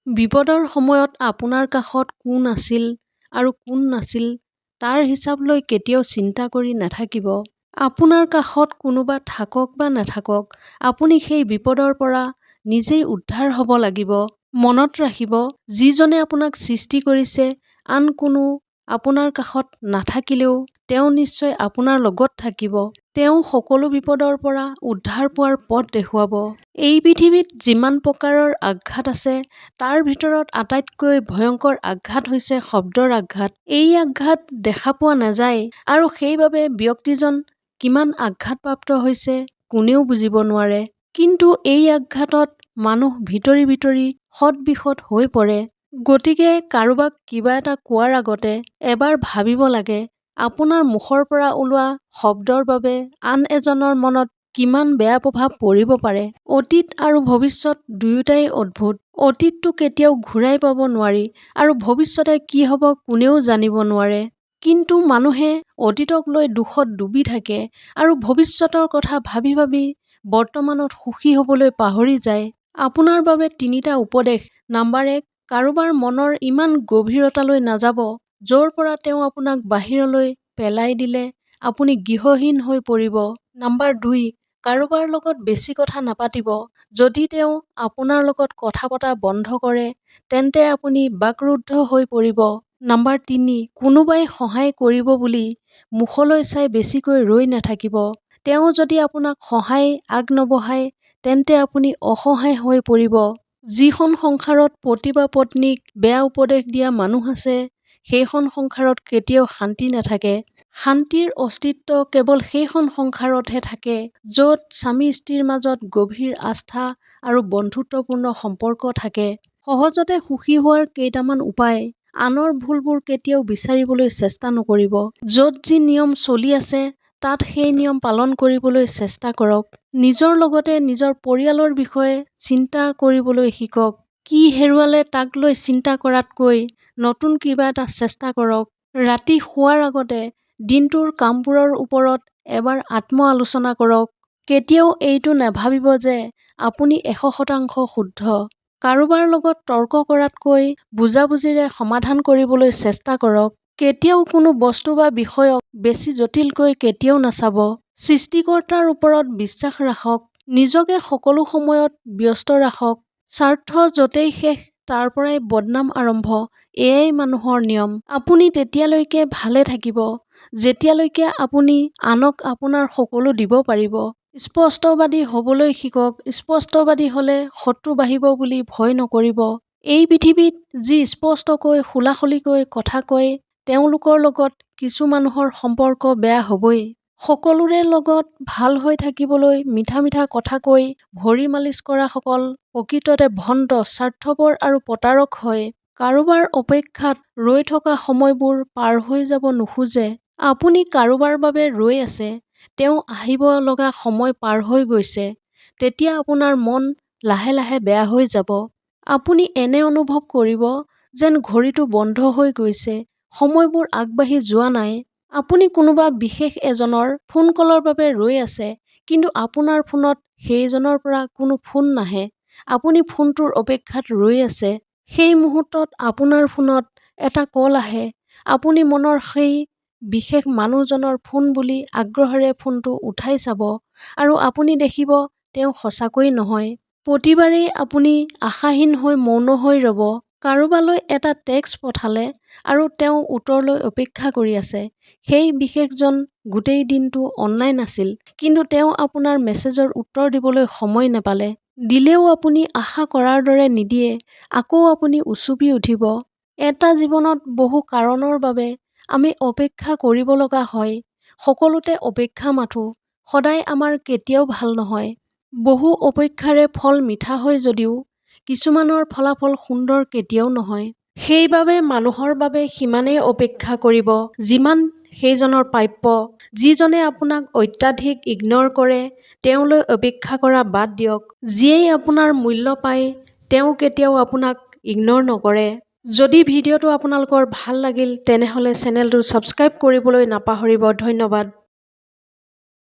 বিপদৰ সময়ত আপোনাৰ কাষত কোন আছিল আৰু কোন নাছিল তাৰ হিচাপ লৈ কেতিয়াও চিন্তা কৰি নাথাকিব। আপোনাৰ কাষত কোনোবা থাকক বা নাথাকক, আপুনি সেই বিপদৰ পৰা নিজেই উদ্ধাৰ হ'ব লাগিব। মনত ৰাখিব, যিজনে আপোনাক সৃষ্টি কৰিছে, আন কোনো আপোনাৰ কাষত নাথাকিলেও তেওঁ নিশ্চয় আপোনাৰ লগত থাকিব। তেওঁ সকলো বিপদৰ পৰা উদ্ধাৰ পোৱাৰ পথ দেখুৱাব। এই পৃথিৱীত যিমান প্ৰকাৰৰ আঘাত আছে, তাৰ ভিতৰত আটাইতকৈ ভয়ংকৰ আঘাত হৈছে শব্দৰ আঘাত। এই আঘাত দেখা পোৱা নাযায় আৰু সেইবাবে ব্যক্তিজন কিমান আঘাতপ্ৰাপ্ত হৈছে কোনেও বুজিব নোৱাৰে। কিন্তু এই আঘাতত মানুহ ভিতৰি ভিতৰি সৎবিসৎ হৈ পৰে। গতিকে কাৰোবাক কিবা এটা কোৱাৰ আগতে এবাৰ ভাবিব লাগে, আপোনাৰ মুখৰ পৰা ওলোৱা শব্দৰ বাবে আন এজনৰ মনত কিমান বেয়া প্ৰভাৱ পৰিব পাৰে। অতীত আৰু ভৱিষ্যত দুয়োটাই অদ্ভুত। অতীতটো কেতিয়াও ঘূৰাই পাব নোৱাৰি আৰু ভৱিষ্যতে কি হ'ব কোনেও জানিব নোৱাৰে। কিন্তু মানুহে অতীতক লৈ দুখত ডুবি থাকে আৰু ভৱিষ্যতৰ কথা ভাবি ভাবি বৰ্তমানত সুখী হ'বলৈ পাহৰি যায়। আপোনাৰ বাবে 3টা উপদেশ। নম্বৰ 1, কাৰোবাৰ মনৰ ইমান গভীৰতালৈ নাযাব য'ৰ পৰা তেওঁ আপোনাক বাহিৰলৈ পেলাই দিলে আপুনি গৃহহীন হৈ পৰিব। নম্বৰ 2, কাৰোবাৰ লগত বেছি কথা নাপাতিব। যদি তেওঁ আপোনাৰ লগত কথা পতা বন্ধ কৰে, তেন্তে আপুনি বাকৰুদ্ধ হৈ পৰিব। নম্বৰ 3, কোনোবাই সহায় কৰিব বুলি মুখলৈ চাই বেছিকৈ ৰৈ নাথাকিব। তেওঁ যদি আপোনাক সহায় আগনবঢ়ায়, তেন্তে আপুনি অসহায় হৈ পৰিব। যিখন সংসাৰত পতি বা পত্নীক বেয়া উপদেশ দিয়া মানুহ আছে, সেইখন সংসাৰত কেতিয়াও শান্তি নাথাকে। শান্তিৰ অস্তিত্ব কেৱল সেইখন সংসাৰতহে থাকে য'ত স্বামী স্ত্ৰীৰ মাজত গভীৰ আস্থা আৰু বন্ধুত্বপূৰ্ণ সম্পৰ্ক থাকে। সহজতে সুখী হোৱাৰ কেইটামান উপায়। আনৰ ভুলবোৰ কেতিয়াও বিচাৰিবলৈ চেষ্টা নকৰিব। য'ত যি নিয়ম চলি আছে তাত সেই নিয়ম পালন কৰিবলৈ চেষ্টা কৰক। নিজৰ লগতে নিজৰ পৰিয়ালৰ বিষয়ে চিন্তা কৰিবলৈ শিকক। কি হেৰুৱালে তাক লৈ চিন্তা কৰাতকৈ নতুন কিবা এটা চেষ্টা কৰক। ৰাতি শোৱাৰ আগতে দিনটোৰ কামবোৰৰ ওপৰত এবাৰ আত্ম-আলোচনা কৰক। কেতিয়াও এইটো নাভাবিব যে আপুনি 100% শুদ্ধ। কাৰোবাৰ লগত তৰ্ক কৰাতকৈ বুজাবুজিৰে সমাধান কৰিবলৈ চেষ্টা কৰক। কেতিয়াও কোনো বস্তু বা বিষয়ক বেছি জটিলকৈ কেতিয়াও নাচাব। সৃষ্টিকৰ্তাৰ ওপৰত বিশ্বাস ৰাখক। নিজকে সকলো সময়ত ব্যস্ত ৰাখক। স্বাৰ্থ য'তেই শেষ তাৰ পৰাই বদনাম আৰম্ভ। এয়াই মানুহৰ নিয়ম। আপুনি তেতিয়ালৈকে ভালে থাকিব যেতিয়ালৈকে আপুনি আনক আপোনাৰ সকলো দিব পাৰিব। স্পষ্টবাদী হ'বলৈ শিকক। স্পষ্টবাদী হ'লে শত্ৰু বাঢ়িব বুলি ভয় নকৰিব। এই পৃথিৱীত যি স্পষ্টকৈ খোলাখুলিকৈ কথা কয়, তেওঁলোকৰ লগত কিছু মানুহৰ সম্পৰ্ক বেয়া হ'বই। সকলোৰে লগত ভাল হৈ থাকিবলৈ মিঠা মিঠা কথা কৈ ভৰি মালিচ কৰা সকল প্ৰকৃততে ভণ্ড, স্বাৰ্থপৰ আৰু প্ৰতাৰক হয়। কাৰোবাৰ অপেক্ষাত ৰৈ থকা সময়বোৰ পাৰ হৈ যাব নোখোজে। আপুনি কাৰোবাৰ বাবে ৰৈ আছে, তেওঁ আহিব লগা সময় পাৰ হৈ গৈছে, তেতিয়া আপোনাৰ মন লাহে লাহে বেয়া হৈ যাব। আপুনি এনে অনুভৱ কৰিব যেন ঘড়ীটো বন্ধ হৈ গৈছে, সময়বোৰ আগবাঢ়ি যোৱা নাই। আপুনি কোনোবা বিশেষ এজনৰ ফোন কলৰ বাবে ৰৈ আছে, কিন্তু আপোনাৰ ফোনত সেইজনৰ পৰা কোনো ফোন নাহে। আপুনি ফোনটোৰ অপেক্ষাত ৰৈ আছে। সেই মুহূৰ্তত আপোনাৰ ফোনত এটা কল আহে। আপুনি মনৰ সেই বিশেষ মানুহজনৰ ফোন বুলি আগ্ৰহেৰে ফোনটো উঠাই চাব আৰু আপুনি দেখিব তেওঁ সঁচাকৈ নহয়। প্ৰতিবাৰেই আপুনি আশাহীন হৈ মৌন হৈ ৰ'ব। কাৰোবালৈ এটা টেক্সট পঠালে আৰু তেওঁ উত্তৰলৈ অপেক্ষা কৰি আছে। সেই বিশেষজন গোটেই দিনটো অনলাইন আছিল, কিন্তু তেওঁ আপোনাৰ মেছেজৰ উত্তৰ দিবলৈ সময় নাপালে। দিলেও আপুনি আশা কৰাৰ দৰে নিদিয়ে। আকৌ আপুনি উচুপি উঠিব। এটা জীৱনত বহু কাৰণৰ বাবে আমি অপেক্ষা কৰিব লগা হয়। সকলোতে অপেক্ষা মাথোঁ। সদায় আমাৰ কেতিয়াও ভাল নহয়। বহু অপেক্ষাৰে ফল মিঠা হয় যদিও কিছুমানৰ ফলাফল সুন্দৰ কেতিয়াও নহয়। সেইবাবে মানুহৰ বাবে সিমানেই অপেক্ষা কৰিব যিমান সেইজনৰ প্ৰাপ্য। যিজনে আপোনাক অত্যাধিক ইগনৰ কৰে, তেওঁলৈ অপেক্ষা কৰা বাদ দিয়ক। যিয়েই আপোনাৰ মূল্য পায়, তেওঁ কেতিয়াও আপোনাক ইগনৰ নকৰে। যদি ভিডিঅ'টো আপোনালোকৰ ভাল লাগিল, তেনেহ'লে চেনেলটো ছাবস্ক্ৰাইব কৰিবলৈ নাপাহৰিব। ধন্যবাদ।